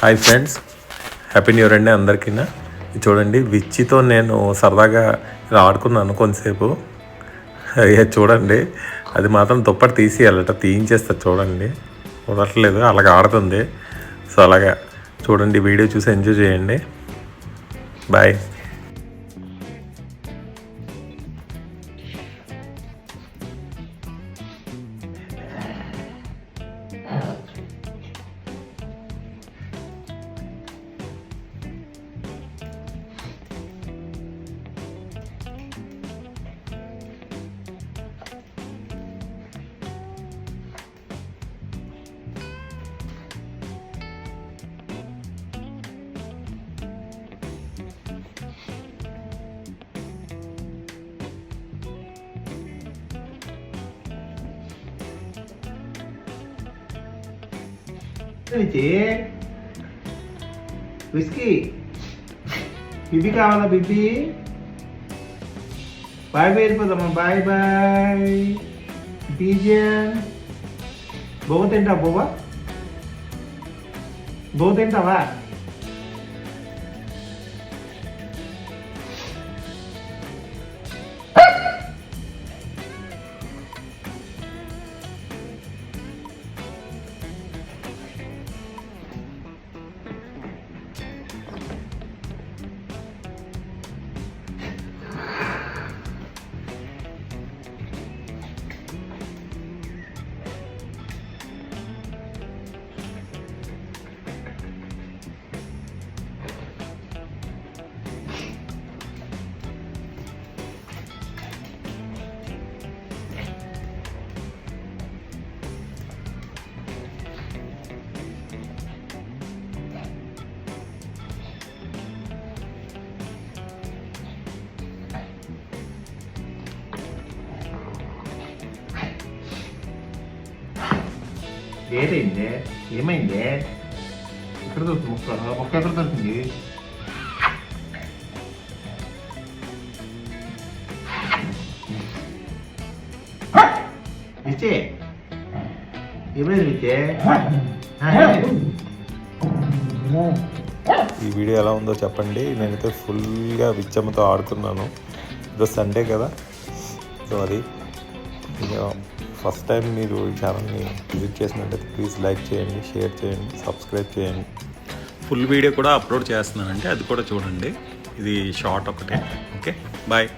Hi friends, happy new year అండి అందరికీ. చూడండి, విచ్చితో నేను సరదాగా ఇలా ఆడుకున్నాను కొంతసేపు. చూడండి, అది మాత్రం దుప్పటి తీసేయాలట, తీయించేస్తా. చూడండి, వదలట్లేదు, అలాగ ఆడుతుంది. సో అలాగా చూడండి, వీడియో చూసి ఎంజాయ్ చేయండి. బాయ్. విస్కీ బిబ్బి కావాలా? బిబ్బి బాయ్ వెళ్ళిపోదామా? Bye bye. పీజియన్ బొవ్వ తింటావా? బొవ్వ తింటావా? ఏదైంది? ఏమైంది? ఎక్కడ దొరుకుతుంది మొక్క ఎక్కడ దొరికింది? విచ్చే ఏమైంది? విచ్చే ఈ వీడియో ఎలా ఉందో చెప్పండి. నేనైతే ఫుల్గా విచ్చమ్మతో ఆడుకున్నాను. ఇది సండే కదా, సో అది ఫస్ట్ టైం మీరు ఈ ఛానల్ని విజిట్ చేసినట్టయితే ప్లీజ్ లైక్ చేయండి, షేర్ చేయండి, సబ్స్క్రైబ్ చేయండి. ఫుల్ వీడియో కూడా అప్లోడ్ చేస్తున్నానంటే అది కూడా చూడండి. ఇది షార్ట్ ఒకటే. Okay, bye.